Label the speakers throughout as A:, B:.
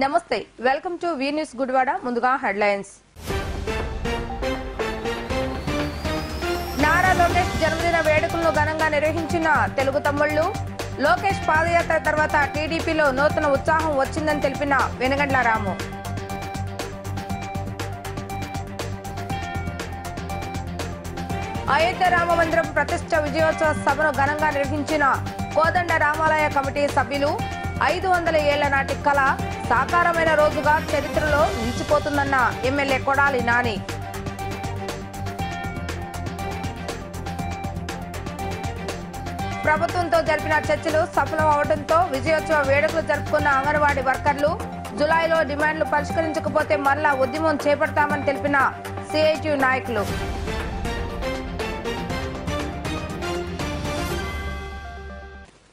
A: నమస్తే welcome to V news Gudivada ముందుగా headlines Nara Lokesh జన్మదిన వేడుకలను ఘనంగా నిర్వహించిన తెలుగు తమ్ముళ్లు లోకేష్ పాదయాత్ర తర్వాత టీడీపీలో నూతన ఉత్సాహం వచ్చిందని తెలిపిన వెనుగండ్ల రాము అయోధ్య రామ మందిరం ప్రతిష్ఠ విజయోత్సవ సభను ఘనంగా నిర్వహించిన కోదండ రామాలయ కమిటీ సభ్యులు 500 ఏళ్ల నాటి కళ సాకారమైన రోజుగా చరిత్రలో నిలిచిపోతుందన్న ఎమ్మెల్యే కొడాలి నాని ప్రభుత్వంతో జరిపిన చర్చలు సఫలం అవడంతో విజయోత్సవ వేడుకలు జరుపుకున్న అంగన్వాడీ వర్కర్లు జులైలో డిమాండ్లు పరిష్కరించకపోతే మరలా ఉద్యమం చేపడతామని తెలిపిన సిఐటియు నాయకులు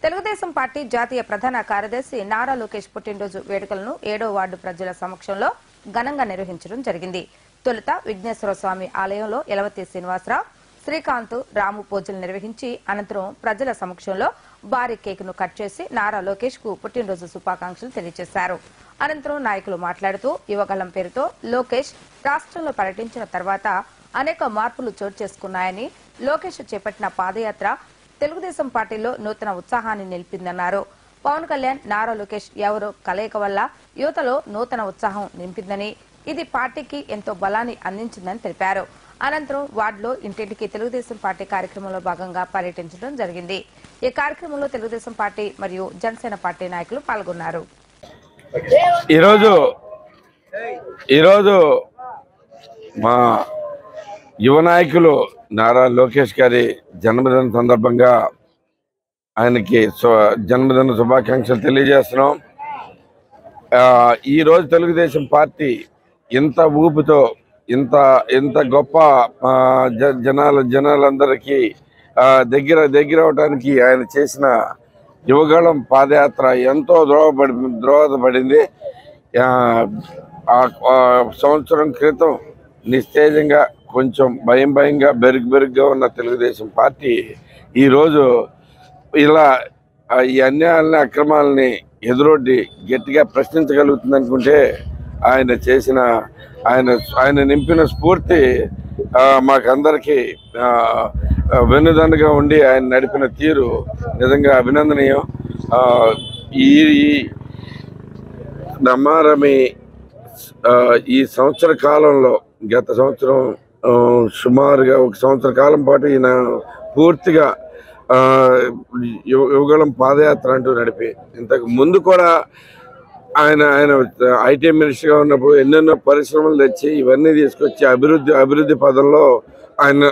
A: తెలుగుదేశం పార్టీ జాతీయ ప్రధాన కార్యదర్శి నారా లోకేష్ పుట్టినరోజు వేడుకలను 7వ వార్డు ప్రజల సమక్షంలో ఘనంగా నిర్వహించడం జరిగింది. తొలుత విఘ్నేశ్వర స్వామి ఆలయంలో యలవతి శ్రీనివాసరావు, శ్రీకాంత్, రాము పూజలు నిర్వహించి అనంతరం ప్రజల సమక్షంలో భారీ కేకును కట్ చేసి నారా లోకేష్ కు పుట్టినరోజు శుభాకాంక్షలు తెలియజేశారు. అనంతరం నాయకులు మాట్లాడుతూ యువగళం పేరుతో లోకేష్ రాష్ట్రంలో పర్యటించిన తర్వాత అనేక మార్పులు చోటు చేసుకున్నాయని, లోకేష్ చేపట్టిన పాదయాత్ర తెలుగుదేశం పార్టీలో నూతన ఉత్సాహాన్ని నిలిపిందన్నారు. పవన్ కళ్యాణ్, నారా లోకేష్ ఎవరో కలయిక వల్ల యువతలో నూతన ఉత్సాహం నింపిందని, ఇది పార్టీకి ఎంతో బలాన్ని అందించిందని తెలిపారు. అనంతరం వార్డులో ఇంటింటికి తెలుగుదేశం పార్టీ కార్యక్రమంలో భాగంగా పర్యటించడం జరిగింది. ఈ కార్యక్రమంలో తెలుగుదేశం పార్టీ మరియు జనసేన పార్టీ నాయకులు పాల్గొన్నారు.
B: ఈరోజు మా యువ నాయకులు నారా లోకేష్ గారి జన్మదిన సందర్భంగా ఆయనకి జన్మదిన శుభాకాంక్షలు తెలియజేస్తున్నాం. ఈరోజు తెలుగుదేశం పార్టీ ఇంత ఊపుతో ఇంత గొప్ప జనాలందరికీ దగ్గర అవడానికి ఆయన చేసిన యువగళం పాదయాత్ర ఎంతో దోహదపడింది. సంవత్సరం క్రితం నిస్తేజంగా కొంచెం భయంగా బెరుగ్గా ఉన్న తెలుగుదేశం పార్టీ ఈరోజు ఇలా ఈ అన్యాయాలని అక్రమాలని ఎదురొడ్డి గట్టిగా ప్రశ్నించగలుగుతుంది అనుకుంటే ఆయన నింపిన స్ఫూర్తి మాకందరికీ వెన్నుదన్నుగా ఉండి ఆయన నడిపిన తీరు నిజంగా అభినందనీయం. ఈ నమ్మారమి ఈ సంవత్సర కాలంలో గత సంవత్సరం సుమారుగా 1 సంవత్సర కాలం పాటు ఈయన పూర్తిగా యువగళం పాదయాత్ర అంటూ నడిపి, ఇంతకు ముందు కూడా ఆయన ఐటీ మినిస్టర్గా ఉన్నప్పుడు ఎన్నెన్నో పరిశ్రమలు తెచ్చి ఇవన్నీ తీసుకొచ్చి అభివృద్ధి పదంలో ఆయన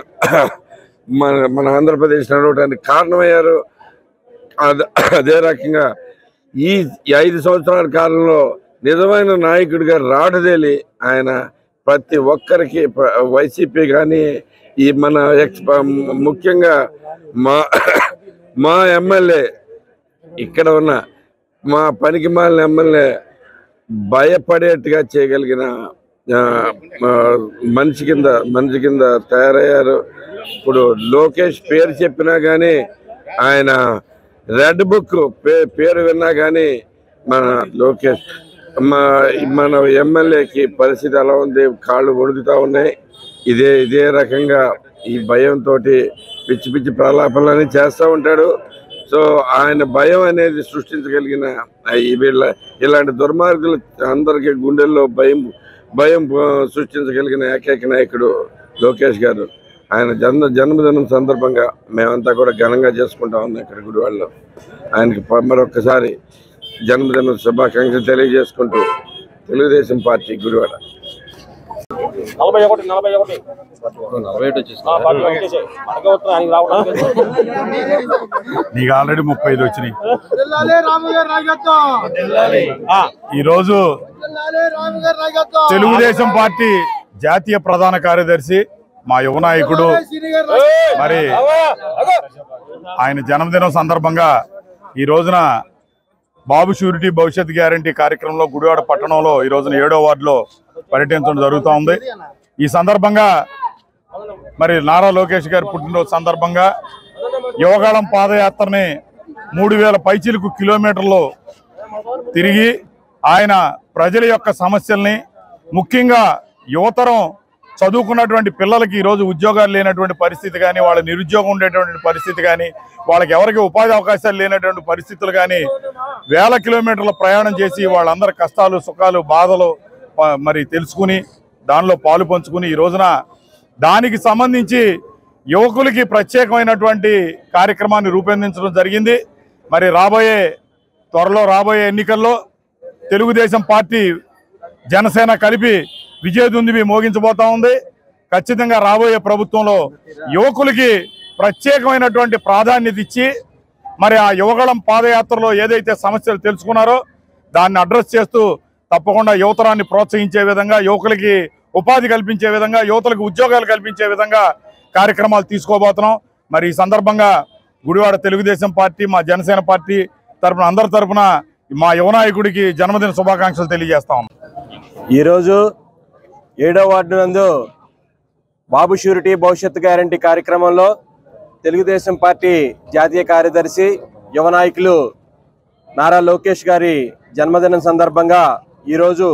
B: మన ఆంధ్రప్రదేశ్ నడవడానికి కారణమయ్యారు. అదే రకంగా ఈ 5 సంవత్సరాల కాలంలో నిజమైన నాయకుడిగా రాడదేలి ఆయన ప్రతి ఒక్కరికి వైసీపీ కానీ ఈ మన ముఖ్యంగా మా ఎమ్మెల్యే ఇక్కడ ఉన్న మా పనికి మాలిన ఎమ్మెల్యే భయపడేట్టుగా చేయగలిగిన మనిషి కింద తయారయ్యారు. ఇప్పుడు లోకేష్ పేరు చెప్పినా కానీ ఆయన రెడ్ బుక్ పేరు విన్నా కానీ మన లోకేష్ మన ఎమ్మెల్యేకి పరిస్థితి ఎలా ఉంది, కాళ్ళు వణుకుతా ఉన్నాయి. ఇదే రకంగా ఈ భయంతో పిచ్చి ప్రలాపనలని చేస్తూ ఉంటాడు. సో ఆయన భయం అనేది సృష్టించగలిగిన ఇలాంటి దుర్మార్గులు అందరికీ గుండెల్లో భయం సృష్టించగలిగిన ఏకైక నాయకుడు లోకేష్ గారు. ఆయన జన్మదినం సందర్భంగా మేమంతా కూడా ఘనంగా చేసుకుంటా ఉన్నాం ఇక్కడ గుడివాడలో. ఆయనకి మరొక్కసారి జన్మదిన శుభాకాంక్షలు తెలియజేసుకుంటూ తెలుగుదేశం పార్టీ గుడివాడ.
C: నీకు ఆల్రెడీ 35 వచ్చినాయి. ఈరోజు తెలుగుదేశం పార్టీ జాతీయ ప్రధాన కార్యదర్శి మా యువ నాయకుడు మరి ఆయన జన్మదినం సందర్భంగా ఈ రోజున బాబు షూరిటీ భవిష్యత్ గ్యారంటీ కార్యక్రమంలో గుడివాడ పట్టణంలో ఈ రోజున 7వ వార్డులో పర్యటించడం జరుగుతూ ఉంది. ఈ సందర్భంగా మరి నారా లోకేష్ గారి పుట్టినరోజు సందర్భంగా యువగళం పాదయాత్రని 3000 పైచిలకు కిలోమీటర్లు తిరిగి ఆయన ప్రజల యొక్క సమస్యల్ని, ముఖ్యంగా యువతరం చదువుకున్నటువంటి పిల్లలకి ఈరోజు ఉద్యోగాలు లేనటువంటి పరిస్థితి కానీ, వాళ్ళ నిరుద్యోగం ఉండేటువంటి పరిస్థితి కానీ, వాళ్ళకి ఎవరికి ఉపాధి అవకాశాలు లేనటువంటి పరిస్థితులు కానీ, వేల కిలోమీటర్ల ప్రయాణం చేసి వాళ్ళందరి కష్టాలు, సుఖాలు, బాధలు మరి తెలుసుకుని దానిలో పాలు పంచుకుని ఈ రోజున దానికి సంబంధించి యువకులకి ప్రత్యేకమైనటువంటి కార్యక్రమాన్ని రూపొందించడం జరిగింది. మరి త్వరలో రాబోయే ఎన్నికల్లో తెలుగుదేశం పార్టీ, జనసేన కలిపి విజయదుందుబి మోగించబోతా ఉంది. ఖచ్చితంగా రాబోయే ప్రభుత్వంలో యువకులకి ప్రత్యేకమైనటువంటి ప్రాధాన్యత ఇచ్చి మరి ఆ యువగళం పాదయాత్రలో ఏదైతే సమస్యలు తెలుసుకున్నారో దాన్ని అడ్రస్ చేస్తూ తప్పకుండా యువతరాన్ని ప్రోత్సహించే విధంగా, యువకులకి ఉపాధి కల్పించే విధంగా, యువతలకు ఉద్యోగాలు కల్పించే విధంగా కార్యక్రమాలు తీసుకోబోతున్నాం. మరి ఈ సందర్భంగా గుడివాడ తెలుగుదేశం పార్టీ, మా జనసేన పార్టీ తరఫున అందరి తరఫున మా యువ నాయకుడికి జన్మదిన శుభాకాంక్షలు తెలియజేస్తాం.
D: ఈరోజు 7వ వార్డు నందు బాబు షూరిటీ భవిష్యత్తు గ్యారంటీ కార్యక్రమంలో తెలుగుదేశం పార్టీ జాతీయ కార్యదర్శి, యువ నాయకులు నారా లోకేష్ గారి జన్మదినం సందర్భంగా ఈరోజు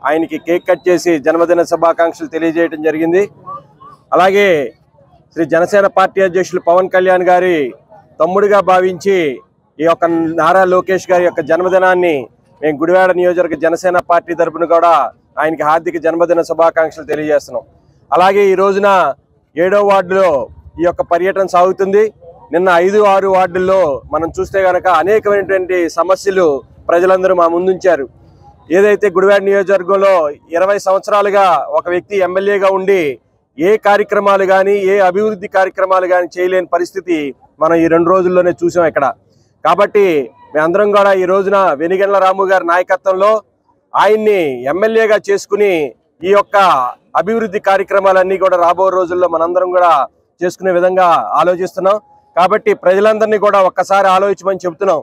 D: ఆయనకి కేక్ కట్ చేసి జన్మదిన శుభాకాంక్షలు తెలియజేయడం జరిగింది. అలాగే శ్రీ జనసేన పార్టీ అధ్యక్షులు పవన్ కళ్యాణ్ గారి తమ్ముడిగా భావించి ఈ యొక్క నారా లోకేష్ గారి యొక్క జన్మదినాన్ని మేము గుడివాడ నియోజకవర్గ జనసేన పార్టీ తరఫున కూడా ఆయనకి హార్దిక జన్మదిన శుభాకాంక్షలు తెలియజేస్తున్నాం. అలాగే ఈ రోజున 7వ వార్డులో ఈ యొక్క పర్యటన సాగుతుంది. నిన్న 5, 6 వార్డుల్లో మనం చూస్తే కనుక అనేకమైనటువంటి సమస్యలు ప్రజలందరూ మా ముందుంచారు. ఏదైతే గుడివాడ నియోజకవర్గంలో 20 సంవత్సరాలుగా ఒక వ్యక్తి ఎమ్మెల్యేగా ఉండి ఏ కార్యక్రమాలు కానీ, ఏ అభివృద్ధి కార్యక్రమాలు కానీ చేయలేని పరిస్థితి మనం ఈ 2 రోజుల్లోనే చూసాం ఇక్కడ. కాబట్టి మేమందరం కూడా ఈ రోజున వెనిగండ్ల రాము గారి నాయకత్వంలో ఆయన్ని ఎమ్మెల్యేగా చేసుకుని ఈ యొక్క అభివృద్ధి కార్యక్రమాలన్నీ కూడా రాబో రోజుల్లో మనందరం కూడా చేసుకునే విధంగా ఆలోచిస్తున్నాం. కాబట్టి ప్రజలందరినీ కూడా ఒక్కసారి ఆలోచించమని చెబుతున్నాం.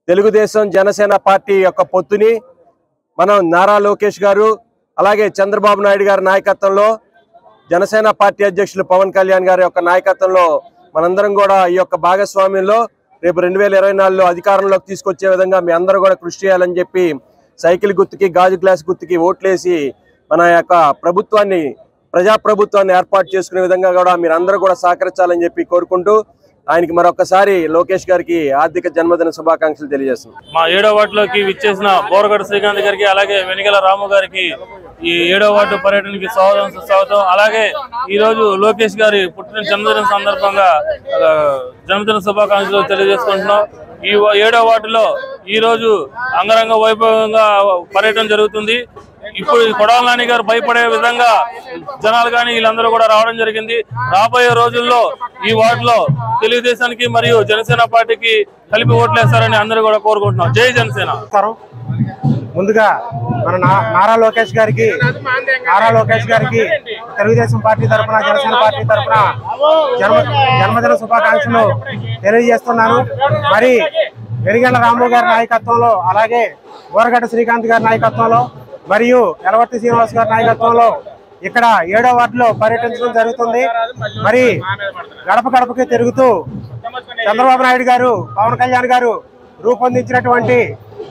D: తెలుగుదేశం జనసేన పార్టీ యొక్క పొత్తుని మనం నారా లోకేష్ గారు, అలాగే చంద్రబాబు నాయుడు గారి నాయకత్వంలో, జనసేన పార్టీ అధ్యక్షులు పవన్ కళ్యాణ్ గారి యొక్క నాయకత్వంలో మనందరం కూడా ఈ యొక్క భాగస్వామ్యంలో రేపు 2024లో అధికారంలోకి తీసుకొచ్చే విధంగా మీ అందరూ కూడా కృషి చేయాలని చెప్పి సైకిల్ గుర్తుకి, గాజు గ్లాస్ గుర్తుకి ఓట్లేసి మన యొక్క ప్రభుత్వాన్ని, ప్రజాప్రభుత్వాన్ని ఏర్పాటు చేసుకునే విధంగా కూడా మీరందరూ కూడా సహకరించాలని చెప్పి కోరుకుంటూ ఆయనకి మరొకసారి లోకేష్ గారికి ఆర్థిక జన్మదిన శుభాకాంక్షలు తెలియజేస్తున్నాం.
E: మా 7వ వార్డులోకి విచ్చేసిన బోరగడ్డ శ్రీకాంత్ గారికి, అలాగే వెనిగల రాము గారికి ఈ 7వ వార్డు పర్యటనకి స్వాగతం. అలాగే ఈ రోజు లోకేష్ గారి పుట్టిన జన్మదిన సందర్భంగా జన్మదిన శుభాకాంక్షలు తెలియజేసుకుంటున్నాం. ఈ 7వ వార్డులో ఈ రోజు అంగరంగ వైభవంగా పర్యటన జరుగుతుంది. ఇప్పుడు కొడాల నాని గారు భయపడే విధంగా జనాలు కానీ వీళ్ళందరూ కూడా రావడం జరిగింది. రాబోయే రోజుల్లో ఈ వార్డులో తెలుగుదేశానికి మరియు జనసేన పార్టీకి కలిపి ఓట్లేస్తారని అందరూ కూడా కోరుకుంటున్నాం. జై జనసేన.
F: ముందుగా మన నారా లోకేష్ గారికి తెలుగుదేశం పార్టీ తరఫున, జనసేన పార్టీ తరఫున జన్మదిన శుభాకాంక్షలు తెలియజేస్తున్నాను. మరి వెనిగండ్ల రాము గారి నాయకత్వంలో, అలాగే బోరగడ్డ శ్రీకాంత్ గారి నాయకత్వంలో మరియు యలవర్తి శ్రీనివాస్ గారి నాయకత్వంలో ఇక్కడ 7వ వార్డులో పర్యటించడం జరుగుతుంది. మరి గడప గడపకి తిరుగుతూ చంద్రబాబు నాయుడు గారు, పవన్ కళ్యాణ్ గారు రూపొందించినటువంటి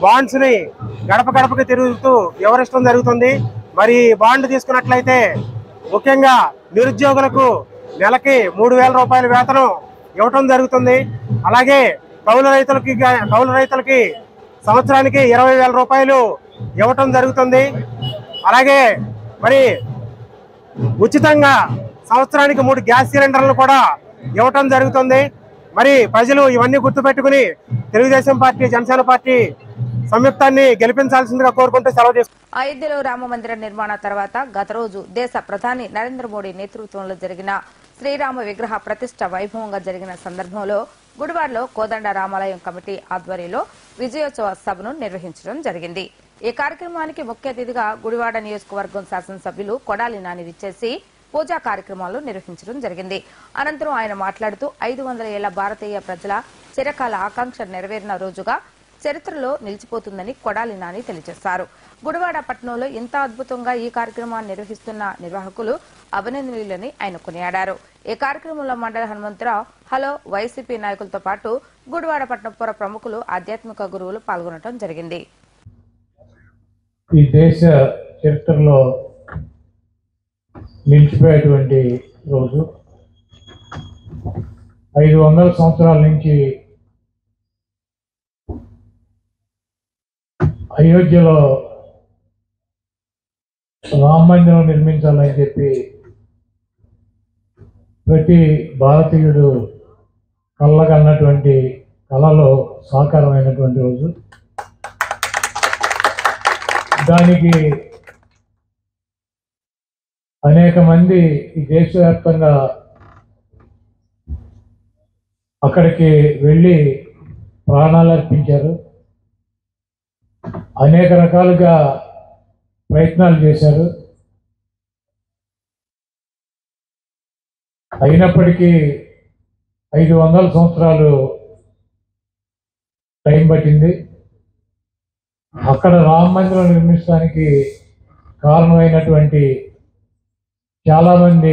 F: బాండ్స్ ని గడప గడపకి తిరుగుతూ వివరించడం జరుగుతుంది. మరి బాండ్ తీసుకున్నట్లయితే ముఖ్యంగా నిరుద్యోగులకు నెలకి 3,000 రూపాయల వేతనం ఇవ్వటం జరుగుతుంది. అలాగే కౌలు రైతులకి సంవత్సరానికి 20,000 రూపాయలు ఇవ్వటం జరుగుతుంది. అలాగే మరి ఉచితంగా సంవత్సరానికి 3 గ్యాస్ సిలిండర్లు కూడా ఇవ్వటం జరుగుతుంది. మరి ప్రజలు ఇవన్నీ గుర్తుపెట్టుకుని తెలుగుదేశం పార్టీ, జనసేన పార్టీ సంయుక్తాన్ని గెలిపించాల్సిందిగా కోరుకుంటూ సెలవు తీసుకుంటాం.
A: అయోధ్యలో రామ మందిర నిర్మాణ తర్వాత గత రోజు దేశ ప్రధాని నరేంద్ర మోడీ నేతృత్వంలో జరిగిన శ్రీరామ విగ్రహ ప్రతిష్ట వైభవంగా జరిగిన సందర్భంలో గుడివాడలో కోదండ రామాలయం కమిటీ ఆధ్వర్యంలో విజయోత్సవ సభను నిర్వహించడం జరిగింది. ఈ కార్యక్రమానికి ముఖ్య అతిథిగా గుడివాడ నియోజకవర్గం శాసనసభ్యులు కొడాలి నాని విచ్చేసి పూజా కార్యక్రమాలు నిర్వహించడం జరిగింది. అనంతరం ఆయన మాట్లాడుతూ 500 ఏళ్ల భారతీయ ప్రజల చిరకాల ఆకాంక్ష నెరవేరిన రోజుగా చరిత్రలో నిలిచిపోతుందని కొడాలి నాని తెలియజేశారు. గుడివాడ పట్టణంలో ఇంత అద్భుతంగా ఈ కార్యక్రమాన్ని నిర్వహిస్తున్న నిర్వాహకులు అభినందనీయులని ఆయన కొనియాడారు. ఈ కార్యక్రమంలో మండల హనుమంతరావు, హలో వైసీపీ నాయకులతో పాటు గుడివాడ పట్టణ పుర ప్రముఖులు, ఆధ్యాత్మిక గురువులు పాల్గొనడం జరిగింది.
G: ఈ దేశ చరిత్రలో నిలిచిపోయేటువంటి రోజు. 500 సంవత్సరాల నుంచి అయోధ్యలో రామ మందిరం నిర్మించాలని చెప్పి ప్రతి భారతీయుడు కళ్ళకన్నటువంటి కళలో సాకారమైనటువంటి రోజు. దానికి అనేక మంది ఈ దేశవ్యాప్తంగా అక్కడికి వెళ్ళి ప్రాణాలు అర్పించారు. అనేక రకాలుగా ప్రయత్నాలు చేశారు. అయినప్పటికీ 500 సంవత్సరాలు టైం పట్టింది. అక్కడ రామ మందిరం నిర్మించడానికి కారణమైనటువంటి చాలామంది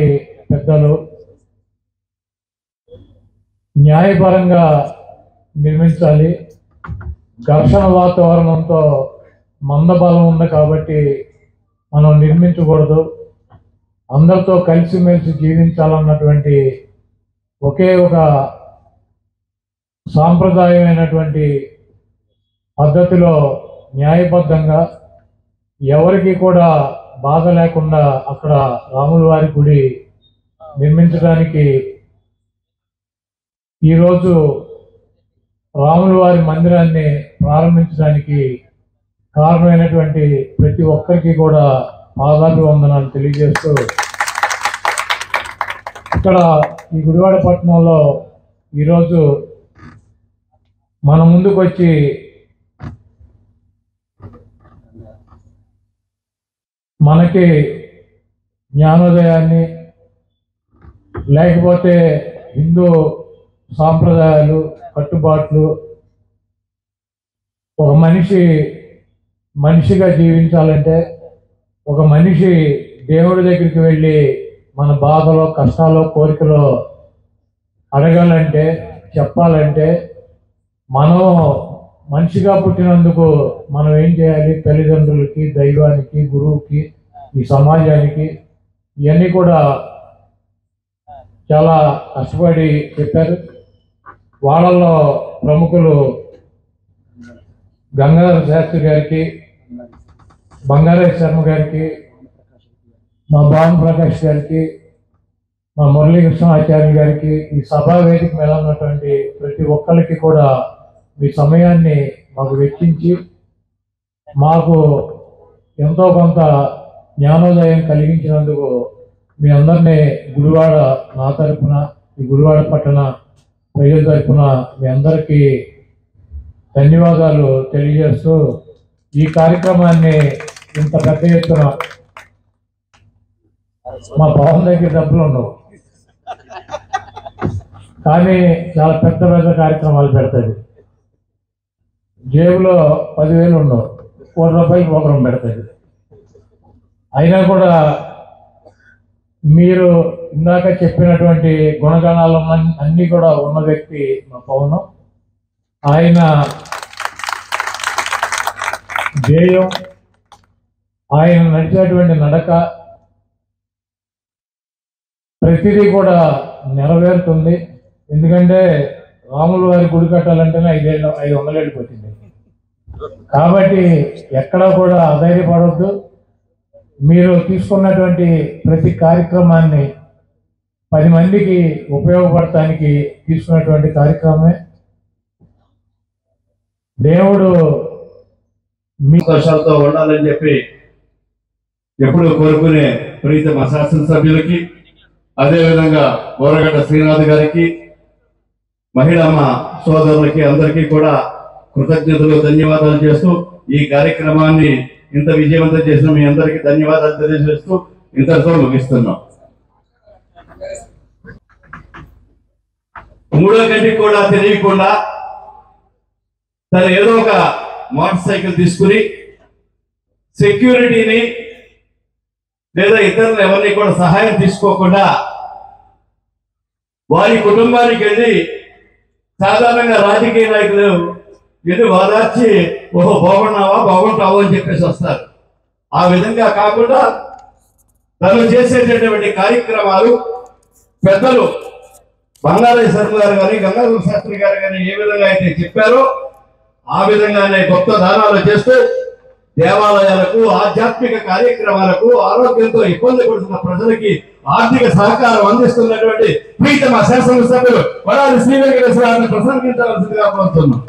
G: పెద్దలు న్యాయపరంగా నిర్మించాలి, ఘర్షణ వాతావరణంతో మందబలం ఉంది కాబట్టి మనం నిర్మించకూడదు, అందరితో కలిసిమెలిసి జీవించాలన్నటువంటి ఒకే ఒక సాంప్రదాయమైనటువంటి పద్ధతిలో న్యాయబద్ధంగా ఎవరికి కూడా బాధ లేకుండా అక్కడ రాముల వారి గుడి నిర్మించడానికి ఈరోజు రాముల వారి మందిరాన్ని ప్రారంభించడానికి కారణమైనటువంటి ప్రతి ఒక్కరికి కూడా పాదాభివందనాలు తెలియజేస్తూ, ఇక్కడ ఈ గుడివాడ పట్టణంలో ఈరోజు మన ముందుకు వచ్చి మనకి జ్ఞానోదయాన్ని లేకపోతే హిందూ సాంప్రదాయాలు కట్టుబాట్లు ఒక మనిషిగా జీవించాలంటే, ఒక మనిషి దేవుడి దగ్గరికి వెళ్ళి మన బాధలో కష్టాలో కోరికలో అడగాలంటే చెప్పాలంటే మనం మనిషిగా పుట్టినందుకు మనం ఏం చేయాలి? తల్లిదండ్రులకి, దైవానికి, గురువుకి, ఈ సమాజానికి ఇవన్నీ కూడా చాలా కష్టపడి చెప్పారు. వాళ్ళల్లో ప్రముఖులు గంగాధర శాస్త్రి గారికి, బంగారయ్య శర్మ గారికి, మా భాను ప్రకాష్ గారికి, మా మురళీకృష్ణాచార్య గారికి, ఈ సభా వేదిక మీద ఉన్నటువంటి ప్రతి ఒక్కరికి కూడా మీ సమయాన్ని మాకు వెచ్చించి మాకు ఎంతో కొంత జ్ఞానోదయం కలిగించినందుకు మీ అందరినీ గుడివాడ నా తరఫున, ఈ గుడివాడ పట్టణ ప్రజల తరఫున మీ అందరికీ ధన్యవాదాలు తెలియజేస్తూ, ఈ కార్యక్రమాన్ని ఇంత పెద్ద ఎత్తున మా పవన్ దగ్గర డబ్బులు ఉండవు కానీ చాలా పెద్ద పెద్ద కార్యక్రమాలు పెడతాడు. జేబులో 10,000 ఉండవు, ₹1 ప్రోగ్రాం పెడతాడు. అయినా కూడా మీరు ఇందాక చెప్పినటువంటి గుణగణాలు అన్నీ కూడా ఉన్న వ్యక్తి మా పవన్. ఆయన ధ్యేయం, ఆయన నడిచేటువంటి నడక ప్రతిదీ కూడా నెరవేరుతుంది. ఎందుకంటే రాముల వారి గుడి కట్టాలంటేనే 500 ఏళ్ళు పట్టింది. కాబట్టి ఎక్కడా కూడా అధైర్యపడవద్దు. మీరు తీసుకున్నటువంటి ప్రతి కార్యక్రమాన్ని 10 మందికి ఉపయోగపడటానికి తీసుకున్నటువంటి కార్యక్రమమే. దేవుడు మీ
H: సంతోషాలతో ఉండాలని చెప్పి ఎప్పుడు కోరుకునే ప్రీతమ శాసనసభ్యులకి, అదేవిధంగా బోరగడ్డ శ్రీనాథ్ గారికి, మహిళమ్మ సోదరులకి అందరికీ కూడా కృతజ్ఞతలు, ధన్యవాదాలు చేస్తూ ఈ కార్యక్రమాన్ని ఇంత విజయవంతం చేసిన మీ అందరికీ ధన్యవాదాలు తెలియజేస్తూ ఇంతటితో ముగిస్తున్నాం. 3వ గంటకి కూడా తెలియకుండా తను ఏదో ఒక మోటార్ సైకిల్ తీసుకుని సెక్యూరిటీని లేదా ఇతరులు ఎవరిని కూడా సహాయం తీసుకోకుండా వారి కుటుంబానికి వెళ్ళి సాధారణంగా రాజకీయ నాయకులు వెళ్ళి వాదార్చి ఓహో బాగున్నావా బాగుంటావు అని చెప్పేసి వస్తారు. ఆ విధంగా కాకుండా తను చేసేటటువంటి కార్యక్రమాలు పెద్దలు బంగారయ్య శర్మ గారు కానీ గంగాధర శాస్త్రి గారు కానీ ఏ విధంగా అయితే చెప్పారో ఆ విధంగానే గొప్ప దానాలు చేస్తూ దేవాలయాలకు ఆధ్యాత్మిక కార్యక్రమాలకు ఆరోగ్యంతో ఇబ్బంది పడుతున్న ప్రజలకి ఆర్థిక సహకారం అందిస్తున్నటువంటి ప్రీతమ శాసనసభ్యులు వడాలి శ్రీ వెంకటేశ్వర ప్రసంగించవలసిందిగా కోరుతున్నాం.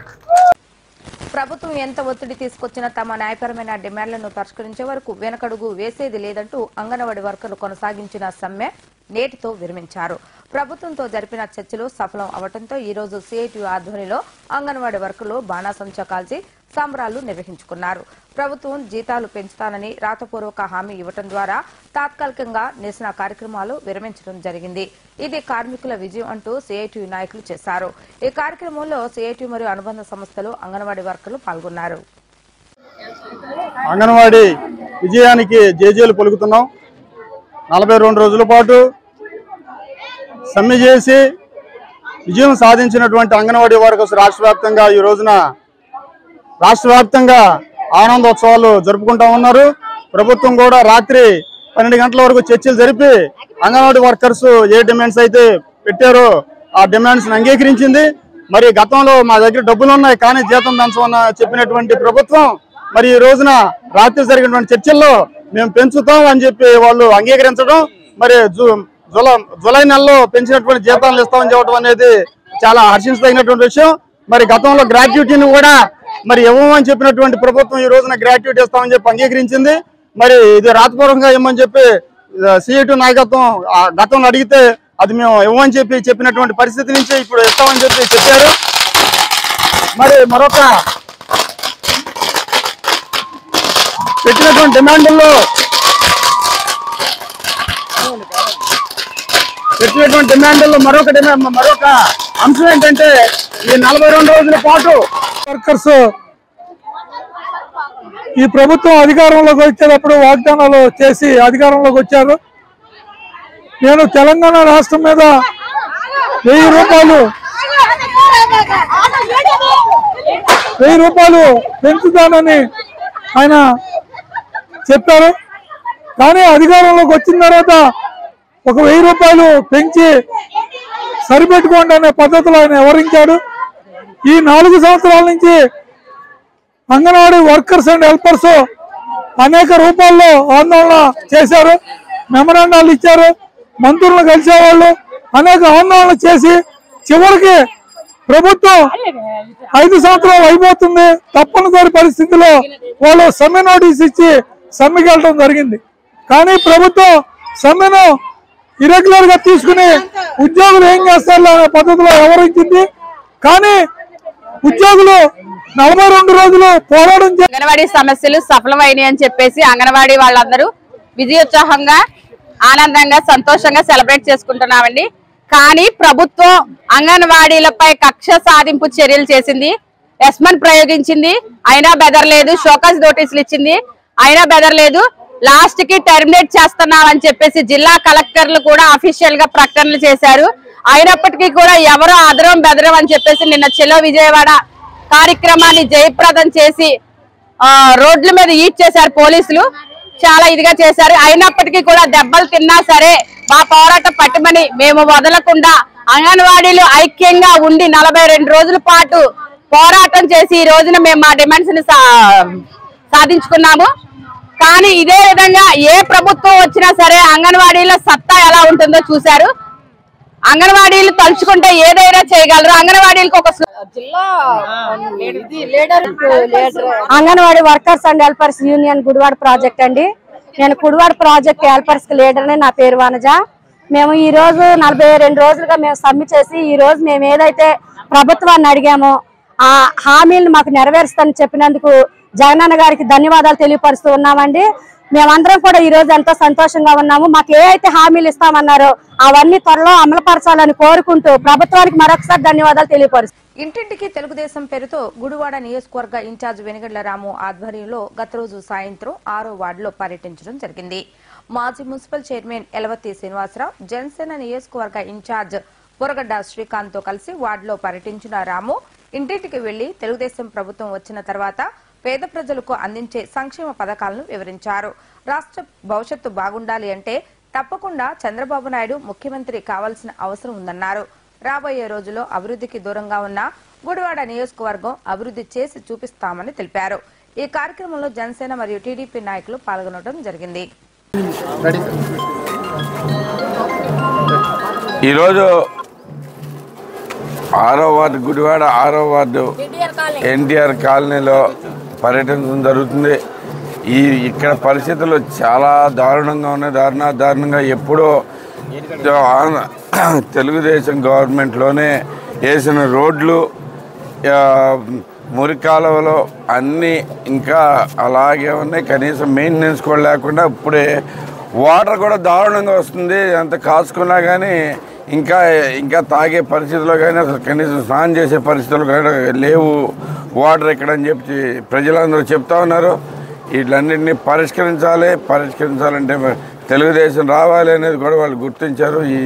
A: ప్రభుత్వం ఎంత ఒత్తిడి తీసుకొచ్చినా తమ న్యాయపరమైన డిమాండ్లను పరిష్కరించే వరకు వెనకడుగు వేసేది లేదంటూ అంగన్వాడీ వర్కర్లు కొనసాగించిన సమ్మె నేటితో విరమించారు. ప్రభుత్వంతో జరిపిన చర్చలు సఫలం అవడంతో ఈ రోజు సిఐటియు ఆధ్వర్యంలో అంగన్వాడీ వర్కర్లు బాణాసంచా కాల్చి సంబరాలు నిర్వహించుకున్నారు. ప్రభుత్వం జీతాలు పెంచుతానని రాతపూర్వక హామీ ఇవ్వడం ద్వారా తాత్కాలికంగా నిరసన కార్యక్రమాలు విరమించడం జరిగింది. ఇది కార్మికుల విజయం అంటూ సిఐటియు నాయకులు చేశారు. ఈ కార్యక్రమంలో సిఐటియు మరియు అనుబంధ సంస్థలు అంగన్వాడీ వర్కర్లు పాల్గొన్నారు.
I: అంగన్వాడీ విజయానికి జేజేలు పలుకుతున్నాం. 42 రోజుల పాటు సమ్మె చేసి విజయం సాధించినటువంటి అంగన్వాడీ వర్కర్స్ రాష్ట్ర వ్యాప్తంగా ఈ రోజున ఆనందోత్సవాలు జరుపుకుంటా ఉన్నారు. ప్రభుత్వం కూడా రాత్రి 12 గంటల వరకు చర్చలు జరిపి అంగన్వాడీ వర్కర్స్ ఏ డిమాండ్స్ అయితే పెట్టారో ఆ డిమాండ్స్ అంగీకరించింది. మరి గతంలో మా దగ్గర డబ్బులు ఉన్నాయి కానీ జీతం పెంచమని చెప్పినటువంటి ప్రభుత్వం మరి ఈ రోజున రాత్రి జరిగినటువంటి చర్చల్లో మేము పెంచుతాం అని చెప్పి వాళ్ళు అంగీకరించడం, మరి జూలై నెలలో పెంచినటువంటి జీతాలను ఇస్తామని చెప్పడం అనేది చాలా హర్షించదగినటువంటి విషయం. మరి గతంలో గ్రాట్యుటీని కూడా మరి ఇవ్వమని చెప్పినటువంటి ప్రభుత్వం ఈ రోజున గ్రాట్యుటీ ఇస్తామని చెప్పి అంగీకరించింది. మరి ఇది రాతపూర్వకంగా ఇవ్వమని చెప్పి సిఐటి నాయకత్వం గతంలో అడిగితే అది మేము ఇవ్వమని చెప్పినటువంటి పరిస్థితి నుంచి ఇప్పుడు ఇస్తామని చెప్పారు. మరి మరొక పెట్టినటువంటి డిమాండ్లలో మరొక అంశం ఏంటంటే ఈ 42 రోజుల పాటు వర్కర్స్ ఈ ప్రభుత్వం అధికారంలోకి వచ్చేటప్పుడు వాగ్దానాలు చేసి అధికారంలోకి వచ్చారు. నేను తెలంగాణ రాష్ట్రం మీద 1000 రూపాయలు పెంచుతానని ఆయన చెప్పారు. కానీ అధికారంలోకి వచ్చిన తర్వాత ఒక 1000 రూపాయలు పెంచి సరిపెట్టుకోండి అనే పద్ధతిలో ఆయన వివరించాడు. ఈ 4 సంవత్సరాల నుంచి అంగన్వాడీ వర్కర్స్ అండ్ హెల్పర్స్ అనేక రూపాల్లో ఆందోళన చేశారు, మెమరాండాలు ఇచ్చారు, మంత్రులను కలిసేవాళ్ళు అనేక ఆందోళన చేసి చివరికి ప్రభుత్వం 5 సంవత్సరాలు అయిపోతుంది తప్పనిసరి పరిస్థితిలో వాళ్ళు సమ్మె నోటీస్ ఇచ్చి సమ్మెకి వెళ్ళడం జరిగింది. కానీ ప్రభుత్వం సమ్మెను ఇరెగ్యులర్ గా తీసుకుని ఉద్యోగులు ఏం చేస్తారు అనే పద్ధతిలో వివరించింది. కానీ ఉద్యోగులు 42 రోజులు పోరాటం
J: అంగన్వాడీ సమస్యలు సఫలమైనవి అని చెప్పేసి అంగన్వాడీ వాళ్ళందరూ విజయోత్సాహంగా ఆనందంగా సంతోషంగా సెలబ్రేట్ చేసుకుంటున్నామండి. కానీ ప్రభుత్వం అంగన్వాడీలపై కక్ష సాధింపు చర్యలు చేసింది, ఎస్మన్ ప్రయోగించింది, అయినా బెదరలేదు. షోకాస్ నోటీసులు ఇచ్చింది, అయినా బెదరలేదు. లాస్ట్ కి టెర్మినేట్ చేస్తున్నామని చెప్పేసి జిల్లా కలెక్టర్లు కూడా అఫీషియల్ గా ప్రకటనలు చేశారు. అయినప్పటికీ కూడా ఎవరో అదరం బెదరం అని చెప్పేసి నిన్న చెలో విజయవాడ కార్యక్రమాన్ని జయప్రదం చేసి రోడ్ల మీద ఈడ్ చేశారు పోలీసులు. చాలా ఇదిగా చేశారు. అయినప్పటికీ కూడా దెబ్బలు తిన్నా సరే మా పోరాటం పట్టుమని మేము వదలకుండా అంగన్వాడీలు ఐక్యంగా ఉండి 42 రోజుల పాటు పోరాటం చేసి ఈ రోజున మేము మా డిమాండ్స్ ని సాధించుకున్నాము. కానీ ఇదే విధంగా ఏ ప్రభుత్వం వచ్చినా సరే అంగన్వాడీల సత్తా ఎలా ఉంటుందో చూశారు. అంగన్వాడీలు తలుచుకుంటే ఏదైనా చేయగలరు. అంగన్వాడీలకు ఒక
K: anganwadi workers and helpers union Gudivada project అండి. నేను గుడివాడ ప్రాజెక్ట్ హెల్పర్స్ లీడర్ ని. నా పేరు వనజ. మేము ఈ రోజు 42 రోజులుగా మేము సమ్మె చేసి ఈ రోజు మేము ఏదైతే ప్రభుత్వాన్ని అడిగామో ఆ హామీలను మాకు నెరవేరుస్తానని చెప్పినందుకు జగనన్న గారికి ధన్యవాదాలు తెలియపరుస్తూ ఉన్నామండి. మేమందరం కూడా ఈ రోజు ఎంతో సంతోషంగా ఉన్నాము. మాకు ఏ అయితే హామీలు ఇస్తామన్నారో అవన్నీ త్వరలో అమలుపరచాలని కోరుకుంటూ ప్రభుత్వానికి మరొకసారి ధన్యవాదాలు తెలియపరుస్తాం.
A: ఇంటింటికి తెలుగుదేశం పేరుతో గుడివాడ నియోజకవర్గ ఇన్ఛార్జ్ వెనిగళ్ల రాము ఆధ్వర్యంలో గత రోజు సాయంత్రం 6వ వార్డులో పర్యటించడం జరిగింది. మాజీ మున్సిపల్ చైర్మన్ ఎలవతి శ్రీనివాసరావు, జనసేన నియోజకవర్గ ఇన్ఛార్జ్ బోరగడ్డ శ్రీకాంత్ తో కలిసి వార్డులో పర్యటించిన రాము ఇంటింటికి వెళ్లి తెలుగుదేశం ప్రభుత్వం వచ్చిన తర్వాత పేద ప్రజలకు అందించే సంక్షేమ పథకాలను వివరించారు. రాష్ట్ర భవిష్యత్తు బాగుండాలి అంటే తప్పకుండా చంద్రబాబు నాయుడు ముఖ్యమంత్రి కావాల్సిన అవసరం ఉందన్నారు. రాబోయే రోజుల్లో అభివృద్ధికి దూరంగా ఉన్న గుడివాడ నియోజకవర్గం అభివృద్ధి చేసి చూపిస్తామని తెలిపారు. ఈ కార్యక్రమంలో జనసేన మరియు టీడీపీ నాయకులు పాల్గొనడం జరిగింది.
B: ఈరోజు 6వ వార్డు గుడివాడ 6వ వార్డు ఎన్టీఆర్ కాలనీలో పర్యటించడం జరుగుతుంది. ఇక్కడ పరిస్థితులు చాలా దారుణంగా ఉన్నాయి. దారుణంగా ఎప్పుడో తెలుగుదేశం గవర్నమెంట్లోనే వేసిన రోడ్లు, మురికాలువలు అన్నీ ఇంకా అలాగే ఉన్నాయి. కనీసం మెయింటెనెన్స్ కూడా లేకుండా ఇప్పుడే వాటర్ కూడా దారుణంగా వస్తుంది. అంత కాసుకున్నా కానీ ఇంకా తాగే పరిస్థితుల్లో కానీ అసలు కనీసం స్నానం చేసే పరిస్థితులు కూడా లేవు వాటర్ ఎక్కడని చెప్పి ప్రజలందరూ చెప్తా ఉన్నారు. వీటన్నింటినీ పరిష్కరించాలంటే తెలుగుదేశం రావాలి అనేది కూడా వాళ్ళు గుర్తించారు. ఈ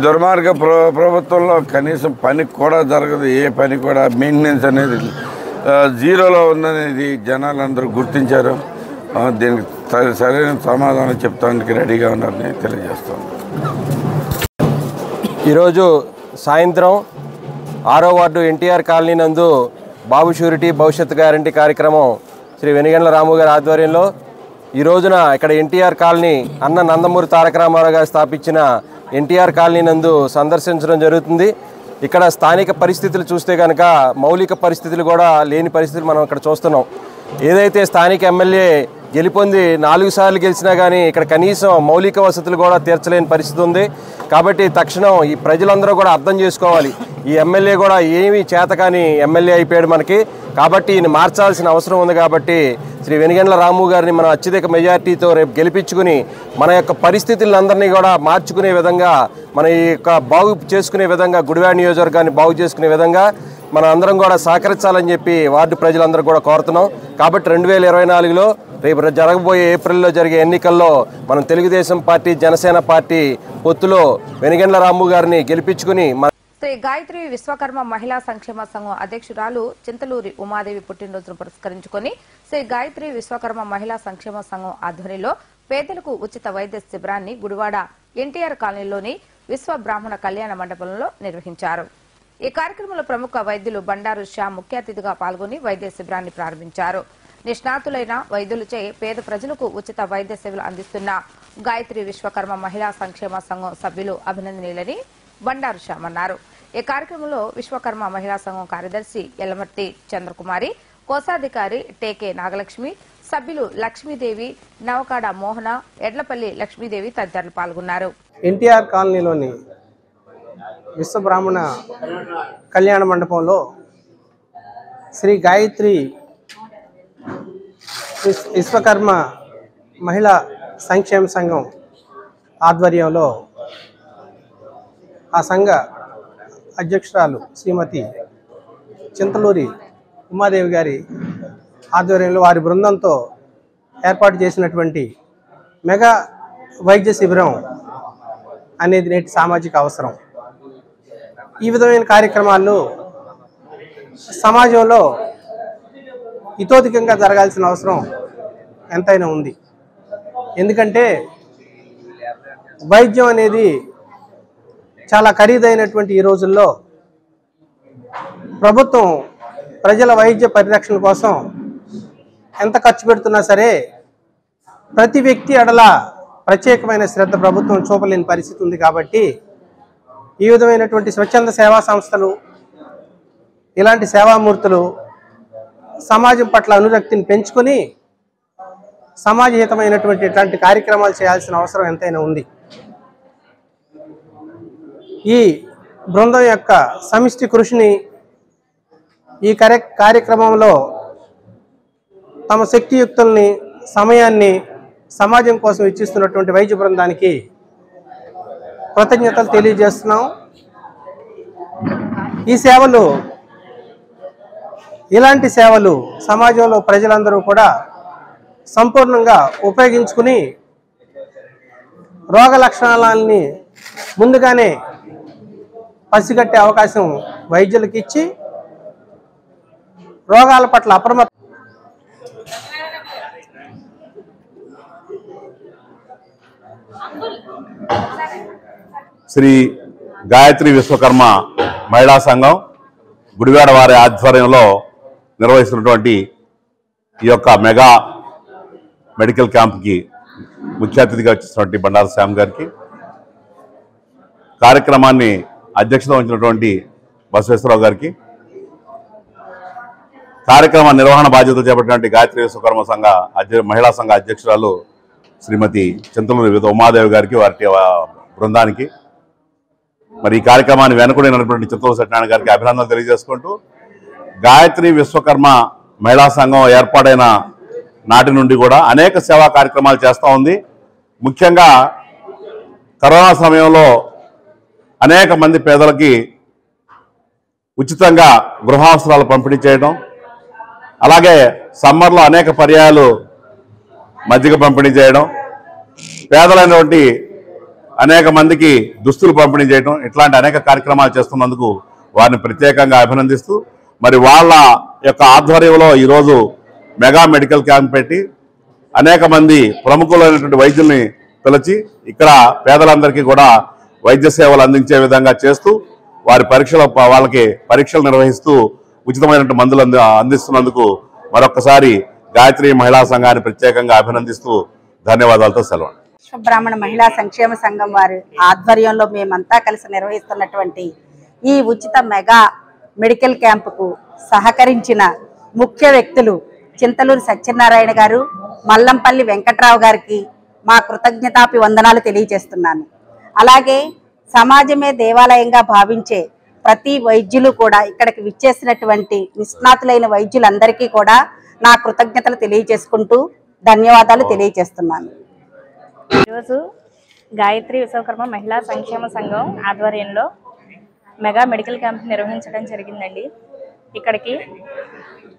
B: దుర్మార్గ ప్రభుత్వంలో కనీసం పని కూడా జరగదు. ఏ పని కూడా మెయింటెనెన్స్ అనేది జీరోలో ఉందనేది జనాలందరూ గుర్తించారు. దీనికి సరైన సమాధానం చెప్తానికి రెడీగా ఉన్నారని తెలియజేస్తాను.
D: ఈరోజు సాయంత్రం 6వ వార్డు ఎన్టీఆర్ కాలనీ నందు బాబు షూరిటీ భవిష్యత్ గ్యారంటీ కార్యక్రమం శ్రీ వెనిగండ్ల రాము గారి ఆధ్వర్యంలో ఈ రోజున ఇక్కడ ఎన్టీఆర్ కాలనీ అన్న నందమూరి తారక రామారావు గారు స్థాపించిన ఎన్టీఆర్ కాలనీ నందు సందర్శించడం జరుగుతుంది. ఇక్కడ స్థానిక పరిస్థితులు చూస్తే కనుక మౌలిక పరిస్థితులు కూడా లేని పరిస్థితులు మనం ఇక్కడ చూస్తున్నాం. ఏదైతే స్థానిక ఎమ్మెల్యే గెలుపొంది 4 సార్లు గెలిచినా కానీ ఇక్కడ కనీసం మౌలిక వసతులు కూడా తీర్చలేని పరిస్థితి ఉంది. కాబట్టి తక్షణం ఈ ప్రజలందరూ కూడా అర్థం చేసుకోవాలి, ఈ ఎమ్మెల్యే కూడా ఏమీ చేతకాని ఎమ్మెల్యే అయిపోయాడు మనకి. కాబట్టి ఈయన మార్చాల్సిన అవసరం ఉంది. కాబట్టి శ్రీ వెనిగండ్ల రాము గారిని మనం అత్యధిక మెజార్టీతో రేపు గెలిపించుకుని మన యొక్క పరిస్థితులందరినీ కూడా మార్చుకునే విధంగా, మన ఈ యొక్క బాగు చేసుకునే విధంగా, గుడివాడ నియోజకవర్గాన్ని బాగు చేసుకునే విధంగా మనం అందరం కూడా సహకరించాలని చెప్పి వార్డు ప్రజలందరూ కూడా కోరుతున్నాం. కాబట్టి 2024లో రేపు జరగబోయే ఏప్రిల్లో జరిగే ఎన్నికల్లో మనం తెలుగుదేశం పార్టీ, జనసేన పార్టీ పొత్తులో వెనిగండ్ల రాము గారిని గెలిపించుకుని
A: శ్రీ గాయత్రి విశ్వకర్మ మహిళా సంక్షేమ సంఘం అధ్యక్షురాలు చింతలూరి ఉమాదేవి పుట్టినరోజును పురస్కరించుకుని శ్రీ గాయత్రి విశ్వకర్మ మహిళా సంక్షేమ సంఘం ఆధ్వర్యంలో పేదలకు ఉచిత వైద్య శిబిరాన్ని గుడివాడ ఎన్టీఆర్ కాలనీలోని విశ్వ బ్రాహ్మణ కళ్యాణ మండపంలో నిర్వహించారు. ఈ కార్యక్రమంలో ప్రముఖ వైద్యులు బండారు శ్యామ్ ముఖ్య అతిథిగా పాల్గొని వైద్య శిబిరాన్ని ప్రారంభించారు. నిష్ణాతులైన వైద్యులచే పేద ప్రజలకు ఉచిత వైద్య సేవలు అందిస్తున్న గాయత్రి విశ్వకర్మ మహిళా సంక్షేమ సంఘం సభ్యులు అభినందనీయులని బండారు శ్యామ్ అన్నారు. ఈ కార్యక్రమంలో విశ్వకర్మ మహిళా సంఘం కార్యదర్శి ఎల్లమర్తి చంద్రకుమారి, కోశాధికారి టేకే నాగలక్ష్మి, సభ్యులు లక్ష్మీదేవి, నవకాడ మోహన, ఎడ్లపల్లి లక్ష్మీదేవి తదితరులు పాల్గొన్నారు.
F: ఎన్టీఆర్ కాలనీలోని విశ్వ బ్రాహ్మణ కళ్యాణ మండపంలో శ్రీ గాయత్రి విశ్వకర్మ మహిళా సంక్షేమ సంఘం ఆధ్వర్యంలో ఆ సంఘ అధ్యక్షురాలు శ్రీమతి చింతలూరి ఉమాదేవి గారి ఆధ్వర్యంలో వారి బృందంతో ఏర్పాటు చేసినటువంటి మెగా వైద్య శిబిరం అనేది నేటి సామాజిక అవసరం. ఈ విధమైన కార్యక్రమాలు సమాజంలో ఇతోధికంగా జరగాల్సిన అవసరం ఎంతైనా ఉంది. ఎందుకంటే వైద్యం అనేది చాలా ఖరీదైనటువంటి ఈ రోజుల్లో ప్రభుత్వం ప్రజల వైద్య పరిరక్షణ కోసం ఎంత ఖర్చు పెడుతున్నా సరే ప్రతి వ్యక్తి ఎడల ప్రత్యేకమైన శ్రద్ధ ప్రభుత్వం చూపలేని పరిస్థితి ఉంది. కాబట్టి ఈ విధమైనటువంటి స్వచ్ఛంద సేవా సంస్థలు, ఇలాంటి సేవామూర్తులు సమాజం పట్ల అనురక్తిని పెంచుకొని సమాజహితమైనటువంటి ఇట్లాంటి కార్యక్రమాలు చేయాల్సిన అవసరం ఎంతైనా ఉంది. ఈ బృందం యొక్క సమిష్టి కృషిని ఈ కార్యక్రమంలో తమ శక్తియుక్తుల్ని, సమయాన్ని సమాజం కోసం ఇచ్చిస్తున్నటువంటి వైద్య బృందానికి కృతజ్ఞతలు తెలియజేస్తున్నాం. ఈ సేవలు, ఇలాంటి సేవలు సమాజంలో ప్రజలందరూ కూడా సంపూర్ణంగా ఉపయోగించుకుని రోగ లక్షణాలని ముందుగానే పసిగట్టే అవకాశం వైద్యులకు ఇచ్చి రోగాల పట్ల అప్రమత్త
L: శ్రీ గాయత్రి విశ్వకర్మ మహిళా సంఘం గుడివాడ వారి ఆధ్వర్యంలో నిర్వహిస్తున్నటువంటి ఈ యొక్క మెగా మెడికల్ క్యాంప్కి ముఖ్య అతిథిగా వచ్చినటువంటి బండారు శ్యామ్ గారికి, కార్యక్రమాన్ని అధ్యక్షత వహించినటువంటి బసవేశ్వరరావు గారికి, కార్యక్రమ నిర్వహణ బాధ్యతలు చేపట్టినటువంటి గాయత్రి విశ్వకర్మ సంఘ మహిళా సంఘ అధ్యక్షురాలు శ్రీమతి చింతలూరి ఉమాదేవి గారికి, వారి బృందానికి, మరి ఈ కార్యక్రమాన్ని వెనుకడినటువంటి చింతలూరి సత్యనారాయణ గారికి అభినందనలు తెలియజేసుకుంటూ, గాయత్రి విశ్వకర్మ మహిళా సంఘం ఏర్పాటైన నాటి నుండి కూడా అనేక సేవా కార్యక్రమాలు చేస్తూ ఉంది. ముఖ్యంగా కరోనా సమయంలో అనేక మంది పేదలకి ఉచితంగా గృహావసరాలు పంపిణీ చేయడం, అలాగే సమ్మర్లో అనేక పర్యాయాలు మజ్జిగ పంపిణీ చేయడం, పేదలైనటువంటి అనేక మందికి దుస్తులు పంపిణీ చేయడం, ఇట్లాంటి అనేక కార్యక్రమాలు చేస్తున్నందుకు వారిని ప్రత్యేకంగా అభినందిస్తూ, మరి వాళ్ళ యొక్క ఆధ్వర్యంలో ఈరోజు మెగా మెడికల్ క్యాంప్ పెట్టి అనేక మంది ప్రముఖులైనటువంటి వైద్యుల్ని పిలిచి ఇక్కడ పేదలందరికీ కూడా వైద్య సేవలు అందించే విధంగా చేస్తూ, వారి వాళ్ళకి పరీక్షలు నిర్వహిస్తూ ఉచితమైనటువంటి మందులు అందిస్తున్నందుకు మరొకసారి గాయత్రి మహిళా సంఘాన్ని ప్రత్యేకంగా అభినందిస్తూ ధన్యవాదాలతో సెలవు.
M: బ్రాహ్మణ మహిళా సంక్షేమ సంఘం వారి ఆధ్వర్యంలో మేమంతా కలిసి నిర్వహిస్తున్నటువంటి ఈ ఉచిత మెగా మెడికల్ క్యాంపుకు సహకరించిన ముఖ్య వ్యక్తులు చింతలూరి సత్యనారాయణ గారు, మల్లంపల్లి వెంకట్రావు గారికి మా కృతజ్ఞతాభివందనాలు తెలియజేస్తున్నాను. అలాగే సమాజమే దేవాలయంగా భావించే ప్రతి వైద్యులు కూడా ఇక్కడికి విచ్చేసినటువంటి నిష్ణాతులైన వైద్యులందరికీ కూడా నా కృతజ్ఞతలు తెలియజేసుకుంటూ ధన్యవాదాలు తెలియజేస్తున్నాను.
N: ఈరోజు గాయత్రి విశ్వకర్మ మహిళా సంక్షేమ సంఘం ఆధ్వర్యంలో మెగా మెడికల్ క్యాంప్ నిర్వహించడం జరిగిందండి. ఇక్కడికి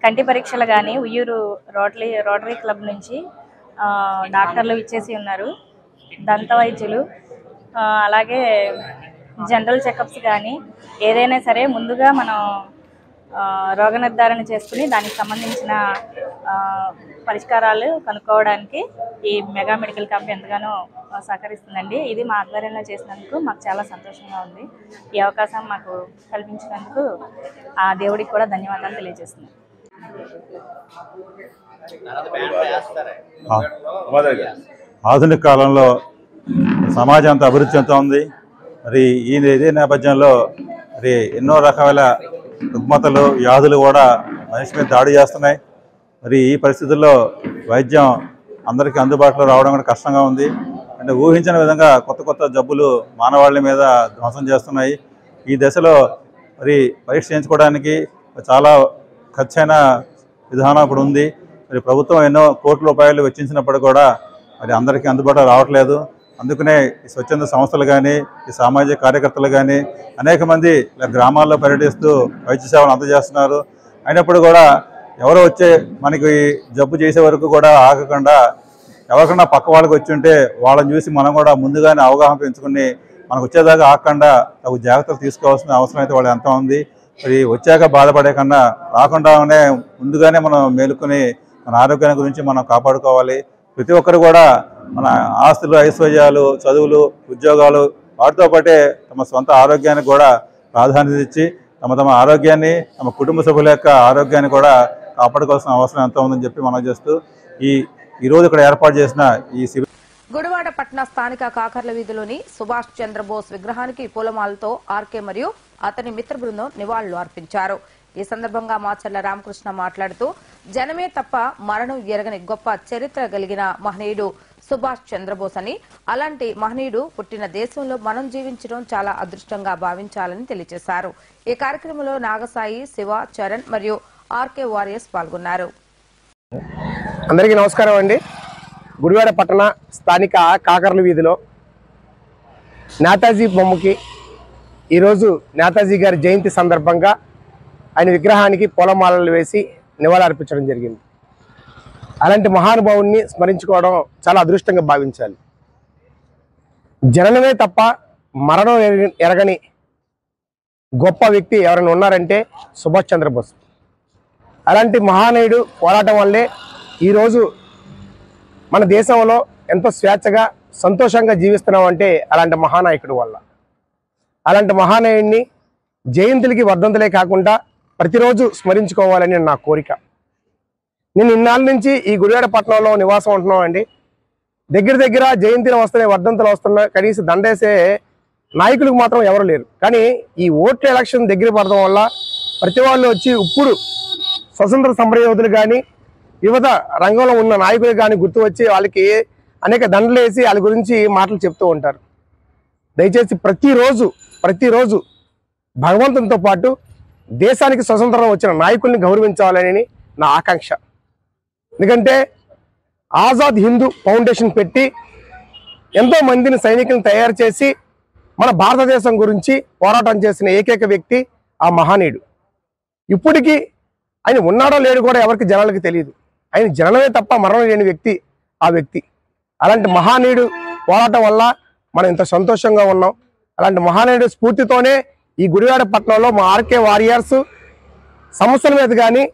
N: కంటి పరీక్షలు కానీ ఉయ్యూరు రోటరీ క్లబ్ నుంచి డాక్టర్లు ఇచ్చేసి ఉన్నారు, దంత వైద్యులు, అలాగే జనరల్ చెకప్స్ కానీ ఏదైనా సరే ముందుగా మనం రోగ నిర్ధారణ చేసుకుని దానికి సంబంధించిన పరిష్కారాలు కనుక్కోవడానికి ఈ మెగా మెడికల్ క్యాంప్ ఎంతగానో సహకరిస్తుందండి. ఇది మా ఆధ్వర్యంలో చేసినందుకు మాకు చాలా సంతోషంగా ఉంది. ఈ అవకాశం మాకు కల్పించినందుకు ఆ దేవుడికి కూడా ధన్యవాదాలు తెలియజేస్తున్నాను.
C: ఆధునిక కాలంలో సమాజం అంతా అభివృద్ధి చెందుతూ ఉంది. మరి ఇదే నేపథ్యంలో మరి ఎన్నో రకాల రుగ్మతలు, వ్యాధులు కూడా మనిషి మీద దాడి చేస్తున్నాయి. మరి ఈ పరిస్థితుల్లో వైద్యం అందరికీ అందుబాటులో రావడం కూడా కష్టంగా ఉంది. అంటే ఊహించిన విధంగా కొత్త కొత్త జబ్బులు మానవాళి మీద ధ్వంసం చేస్తున్నాయి. ఈ దశలో మరి పరీక్ష చేయించుకోవడానికి చాలా ఖర్చైన విధానం ఇప్పుడు ఉంది. మరి ప్రభుత్వం ఎన్నో కోట్ల రూపాయలు వెచ్చించినప్పుడు కూడా మరి అందరికీ అందుబాటులో రావట్లేదు. అందుకనే ఈ స్వచ్ఛంద సంస్థలు కానీ, ఈ సామాజిక కార్యకర్తలు కానీ అనేక మంది గ్రామాల్లో పర్యటిస్తూ వైద్య సేవలు అందజేస్తున్నారు. అయినప్పుడు కూడా ఎవరో వచ్చే మనకి జబ్బు చేసే వరకు కూడా ఆగకుండా ఎవరికన్నా పక్క వాళ్ళకి వచ్చి ఉంటే వాళ్ళని చూసి మనం కూడా ముందుగానే అవగాహన పెంచుకుని మనకు వచ్చేదాకా ఆగకుండా తగు జాగ్రత్తలు తీసుకోవాల్సిన అవసరం అయితే వాళ్ళు ఎంత ఉంది. మరి వచ్చాక బాధపడే కన్నా రాకుండానే ముందుగానే మనం మేలుకొని మన ఆరోగ్యాన్ని గురించి మనం కాపాడుకోవాలి. ప్రతి ఒక్కరు కూడా మన ఆస్తులు, ఐశ్వర్యాలు, చదువులు, ఉద్యోగాలు వాటితో పాటే తమ సొంత ఆరోగ్యానికి కూడా ప్రాధాన్యత ఇచ్చి తమ ఆరోగ్యాన్ని, తమ కుటుంబ సభ్యుల యొక్క ఆరోగ్యాన్ని కూడా కాపాడుకోవాల్సిన అవసరం ఎంత ఉందని చెప్పి మనం చేస్తూ ఈరోజు ఇక్కడ ఏర్పాటు చేసిన ఈ
A: గుడివాడ పట్టణ స్థానిక కాకర్ల వీధిలోని సుభాష్ చంద్రబోస్ విగ్రహానికి పూలమాలతో ఆర్కే మరియు అతని మిత్ర బృందం నివాళులు అర్పించారు. ఈ సందర్భంగా మాచర్ల రామకృష్ణ మాట్లాడుతూ జనమే తప్ప మరణం ఎరగని గొప్ప చరిత్ర కలిగిన మహనీయుడు సుభాష్ చంద్రబోస్ అని, అలాంటి మహనీయుడు పుట్టిన దేశంలో మనం జీవించడం చాలా అదృష్టంగా భావించాలని తెలియజేశారు. ఈ కార్యక్రమంలో నాగసాయి, శివ, చరణ్ మరియు ఆర్కే వారియర్స్ పాల్గొన్నారు.
F: అందరికీ నమస్కారం అండి. గుడివాడ పట్టణ స్థానిక కాకర్ల వీధిలో నేతాజీ బొమ్మకి ఈరోజు నేతాజీ గారి జయంతి సందర్భంగా ఆయన విగ్రహానికి పూలమాలలు వేసి నివాళులర్పించడం జరిగింది. అలాంటి మహానుభావుని స్మరించుకోవడం చాలా అదృష్టంగా భావించాలి. జననమే తప్ప మరణం ఎరగని గొప్ప వ్యక్తి ఎవరైనా ఉన్నారంటే సుభాష్ చంద్రబోస్. అలాంటి మహానీయుడు పోరాటం వల్లే ఈరోజు మన దేశంలో ఎంతో స్వేచ్ఛగా సంతోషంగా జీవిస్తున్నామంటే అలాంటి మహానాయకుడు వల్ల. అలాంటి మహానాయుడిని జయంతులకి వర్ధంతులే కాకుండా ప్రతిరోజు స్మరించుకోవాలని నా కోరిక. నేను ఇన్నాళ్ళ నుంచి ఈ గుడివాడ పట్టణంలో నివాసం ఉంటున్నామండి. దగ్గర జయంతిలో వస్తున్నాయి, వర్ధంతులు వస్తున్నాయి, కనీసం దండేసే నాయకులకు మాత్రం ఎవరు లేరు. కానీ ఈ ఓట్ల ఎలక్షన్ దగ్గర పడడం వల్ల ప్రతి వాళ్ళు వచ్చి ఇప్పుడు స్వతంత్ర సమరయోధులు కానీ యువత రంగంలో ఉన్న నాయకులు కానీ గుర్తు వచ్చి వాళ్ళకి అనేక దండలు వేసి వాళ్ళ గురించి మాటలు చెప్తూ ఉంటారు. దయచేసి ప్రతిరోజు భగవంతునితో పాటు దేశానికి స్వతంత్రం వచ్చిన నాయకుల్ని గౌరవించాలని నా ఆకాంక్ష. ఎందుకంటే ఆజాద్ హిందూ ఫౌండేషన్ పెట్టి ఎంతో మందిని సైనికులను తయారు చేసి మన భారతదేశం గురించి పోరాటం చేసిన ఏకైక వ్యక్తి ఆ మహానీయుడు. ఇప్పటికీ ఆయన ఉన్నాడో లేడు కూడా ఎవరికి జనాలకు తెలియదు. ఆయన జననమే తప్ప మరణం లేని వ్యక్తి ఆ వ్యక్తి. అలాంటి మహానీయుడు పోరాటం వల్ల మనం ఇంత సంతోషంగా ఉన్నాం. అలాంటి మహానీయుడు స్ఫూర్తితోనే ఈ గుడివాడ పట్టణంలో మా ఆర్కే వారియర్స్ సమస్యల మీద కానీ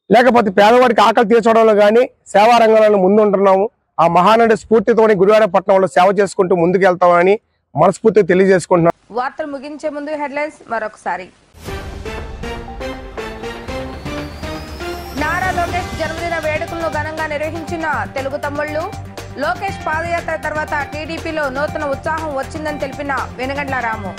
F: లేకపోతే పేదవాడికి ఆకలి తీర్చడంలో కానీ సేవా రంగంలో ముందుంటున్నాము. ఆ మహానీయుడు స్ఫూర్తితోనే గుడివాడ పట్టణంలో సేవ చేసుకుంటూ ముందుకెళ్తామని మనస్ఫూర్తిగా తెలియజేసుకుంటున్నాం.
A: వార్తలు ముగించే ముందు హెడ్లైన్స్ మరొకసారి. నారా లోకేష్ జన్మదిన వేడుకలను ఘనంగా నిర్వహించిన తెలుగు తమ్ముళ్లు. లోకేష్ పాదయాత్ర తర్వాత టీడీపీలో నూతన ఉత్సాహం వచ్చిందని తెలిపిన వెనుగండ్ల రాము.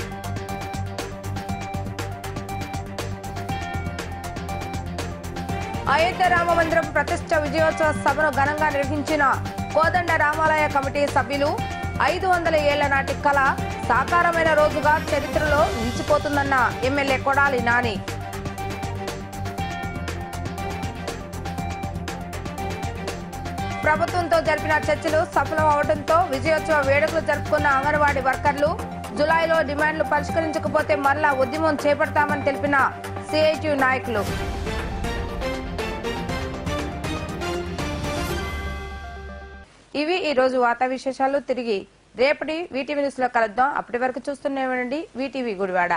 A: అయోధ్య రామ మందిరం ప్రతిష్ట విజయోత్సవ సభను ఘనంగా నిర్వహించిన కోదండ రామాలయ కమిటీ సభ్యులు. 500 ఏళ్ల నాటి కళ సాకారమైన రోజుగా చరిత్రలో నిలిచిపోతుందన్న ఎమ్మెల్యే కొడాలి నాని. ప్రభుత్వంతో జరిపిన చర్చలు సఫలం అవడంతో విజయోత్సవ వేడుకలు జరుపుకున్న అంగన్వాడీ వర్కర్లు. జులైలో డిమాండ్లు పరిష్కరించకపోతే మరలా ఉద్యమం చేపడతామని తెలిపిన సిఐటియు నాయకులు. ఇవి ఈ రోజు వార్తా విశేషాలు. తిరిగి రేపటి వీటీవీ న్యూస్ లో కలుద్దాం. అప్పటి వరకు చూస్తూనే ఉండండి వీటీవీ గుడివాడ.